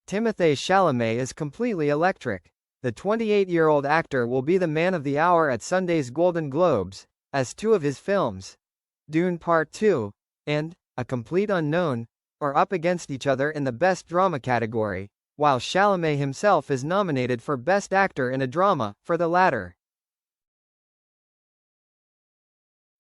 Timothée Chalamet is completely electric. The 28-year-old actor will be the man of the hour at Sunday's Golden Globes, as two of his films, Dune Part Two and A Complete Unknown, are up against each other in the Best Drama category, while Chalamet himself is nominated for Best Actor in a Drama, for the latter.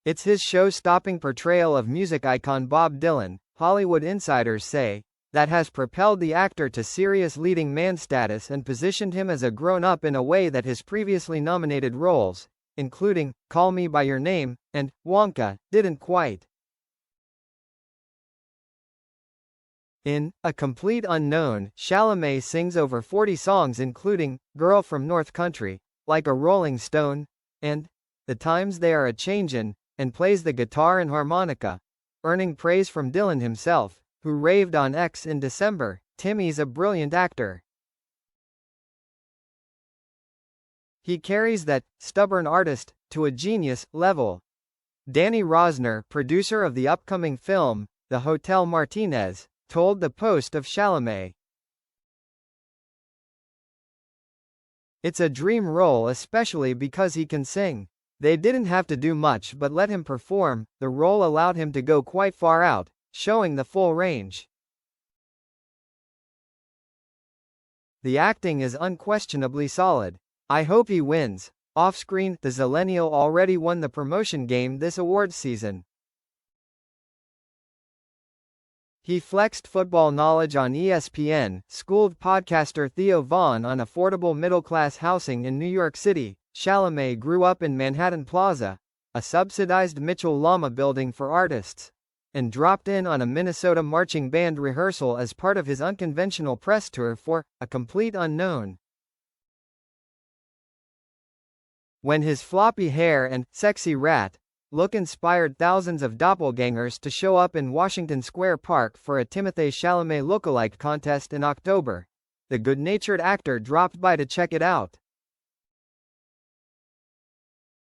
It's his show-stopping portrayal of music icon Bob Dylan, Hollywood insiders say, that has propelled the actor to serious leading man status and positioned him as a grown-up in a way that his previously nominated roles, including Call Me by Your Name and Wonka, didn't quite. In A Complete Unknown, Chalamet sings over 40 songs including Girl from North Country, Like a Rolling Stone, and The Times They Are a-Changin', and plays the guitar and harmonica, earning praise from Dylan himself, who raved on X in December, "Timmy's a brilliant actor. He carries that stubborn artist to a genius level." Danny Rosner, producer of the upcoming film, The Hotel Martinez, told the Post of Chalamet. "It's a dream role, especially because he can sing. They didn't have to do much but let him perform. The role allowed him to go quite far out, showing the full range. The acting is unquestionably solid. I hope he wins." Off-screen, the Zillennial already won the promotion game this awards season. He flexed football knowledge on ESPN, schooled podcaster Theo Vaughn on affordable middle-class housing in New York City. Chalamet grew up in Manhattan Plaza, a subsidized Mitchell-Lama building for artists, and dropped in on a Minnesota marching band rehearsal as part of his unconventional press tour for A Complete Unknown. When his floppy hair and sexy rat look inspired thousands of doppelgangers to show up in Washington Square Park for a Timothée Chalamet lookalike contest in October, the good-natured actor dropped by to check it out.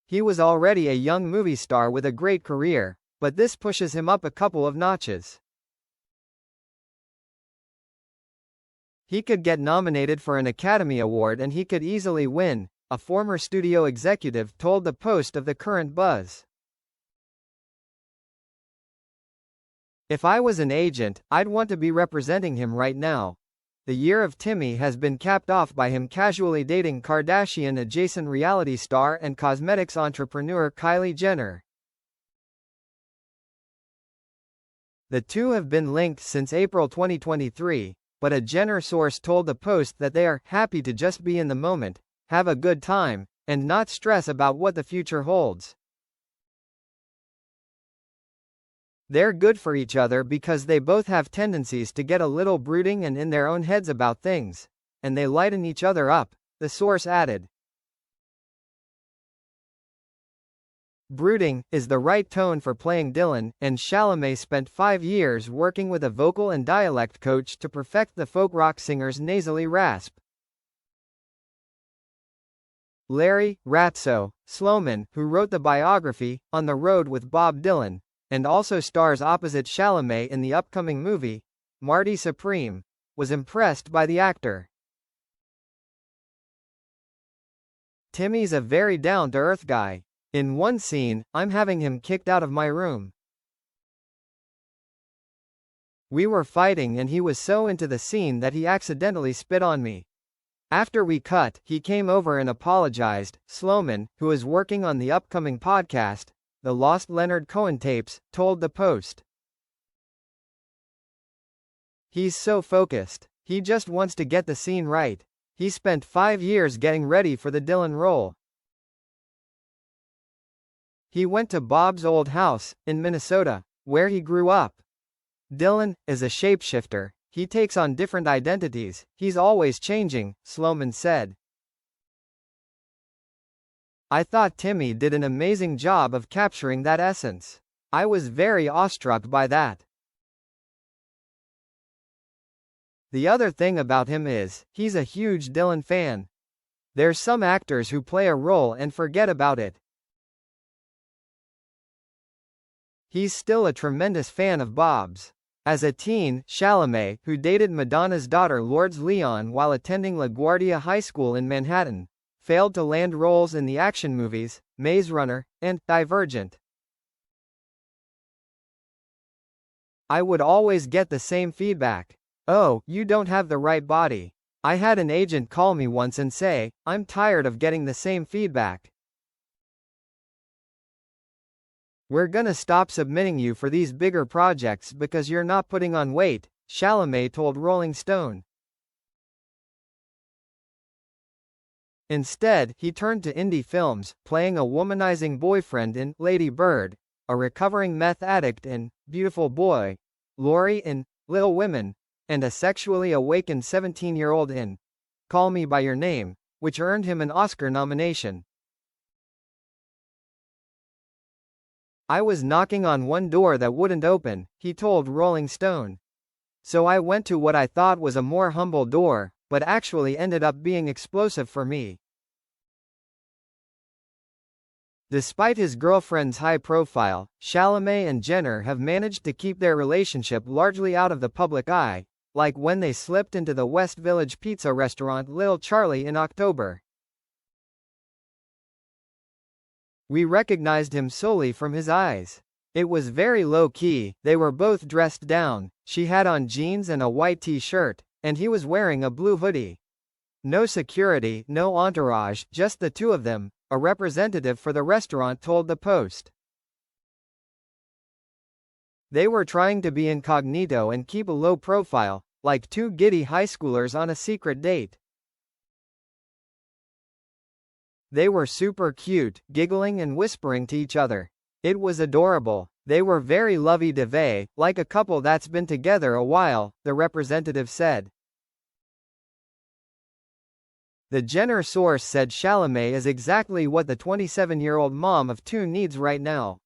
He was already a young movie star with a great career, but this pushes him up a couple of notches. He could get nominated for an Academy Award and he could easily win, a former studio executive told the Post of the current buzz. "If I was an agent, I'd want to be representing him right now." The year of Timmy has been capped off by him casually dating Kardashian-adjacent reality star and cosmetics entrepreneur Kylie Jenner. The two have been linked since April 2023, but a Jenner source told the Post that they are happy to just be in the moment, have a good time, and not stress about what the future holds. They're good for each other because they both have tendencies to get a little brooding and in their own heads about things, and they lighten each other up, the source added. Brooding is the right tone for playing Dylan, and Chalamet spent 5 years working with a vocal and dialect coach to perfect the folk rock singer's nasally rasp. Larry "Ratso" Sloman, who wrote the biography, On the Road with Bob Dylan, and also stars opposite Chalamet in the upcoming movie, Marty Supreme, was impressed by the actor. "Timmy's a very down-to-earth guy. In one scene, I'm having him kicked out of my room. We were fighting and he was so into the scene that he accidentally spit on me. After we cut, he came over and apologized." Sloman, who is working on the upcoming podcast, The Lost Leonard Cohen Tapes, told the Post. "He's so focused. He just wants to get the scene right. He spent 5 years getting ready for the Dylan role. He went to Bob's old house, in Minnesota, where he grew up. Dylan is a shapeshifter. He takes on different identities, he's always changing," Sloman said. "I thought Timmy did an amazing job of capturing that essence. I was very awestruck by that. The other thing about him is, he's a huge Dylan fan. There's some actors who play a role and forget about it. He's still a tremendous fan of Bob's. As a teen, Chalamet, who dated Madonna's daughter Lourdes Leon while attending LaGuardia High School in Manhattan, failed to land roles in the action movies, Maze Runner, and Divergent. I would always get the same feedback. "Oh, you don't have the right body." I had an agent call me once and say, "I'm tired of getting the same feedback. We're gonna stop submitting you for these bigger projects because you're not putting on weight," Chalamet told Rolling Stone. Instead, he turned to indie films, playing a womanizing boyfriend in Lady Bird, a recovering meth addict in Beautiful Boy, Laurie in Little Women, and a sexually awakened 17-year-old in Call Me by Your Name, which earned him an Oscar nomination. "I was knocking on one door that wouldn't open," he told Rolling Stone. "So I went to what I thought was a more humble door, but actually ended up being explosive for me." Despite his girlfriend's high profile, Chalamet and Jenner have managed to keep their relationship largely out of the public eye, like when they slipped into the West Village pizza restaurant Little Charlie in October. "We recognized him solely from his eyes. It was very low-key, they were both dressed down, she had on jeans and a white t-shirt, and he was wearing a blue hoodie. No security, no entourage, just the two of them," a representative for the restaurant told the Post. "They were trying to be incognito and keep a low profile, like two giddy high schoolers on a secret date. They were super cute, giggling and whispering to each other. It was adorable. They were very lovey-dovey, like a couple that's been together a while," the representative said. The Jenner source said Chalamet is exactly what the 27-year-old mom of two needs right now.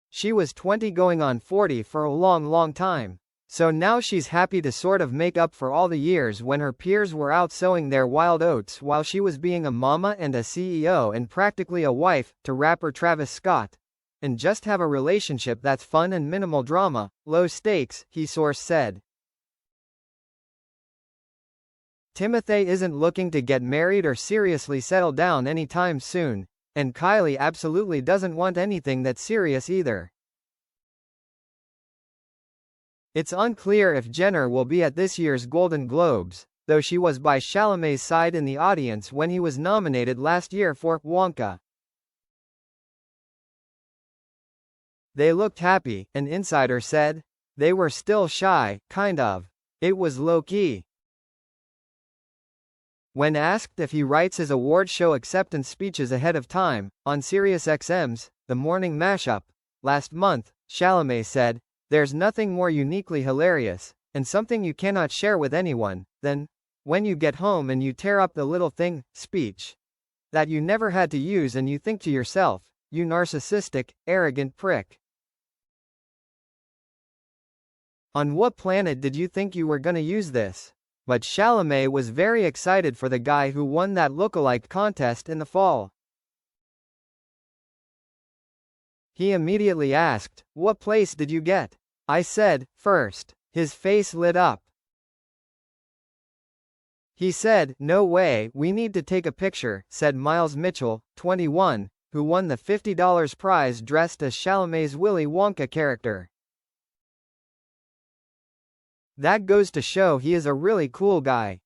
She was 20 going on 40 for a long time. So now she's happy to sort of make up for all the years when her peers were out sowing their wild oats while she was being a mama and a CEO and practically a wife to rapper Travis Scott. And just have a relationship that's fun and minimal drama, low stakes, he source said. Timothée isn't looking to get married or seriously settle down anytime soon, and Kylie absolutely doesn't want anything that's serious either. It's unclear if Jenner will be at this year's Golden Globes, though she was by Chalamet's side in the audience when he was nominated last year for Wonka. "They looked happy," an insider said. "They were still shy, kind of. It was low-key." When asked if he writes his award show acceptance speeches ahead of time, on SiriusXM's The Morning Mashup, last month, Chalamet said, "There's nothing more uniquely hilarious, and something you cannot share with anyone, than, when you get home and you tear up the little thing, speech. That you never had to use and you think to yourself, you narcissistic, arrogant prick. On what planet did you think you were gonna use this?" But Chalamet was very excited for the guy who won that lookalike contest in the fall. He immediately asked, "What place did you get?" "I said, first." His face lit up. He said, "No way, we need to take a picture," said Miles Mitchell, 21, who won the $50 prize dressed as Chalamet's Willy Wonka character. "That goes to show he is a really cool guy."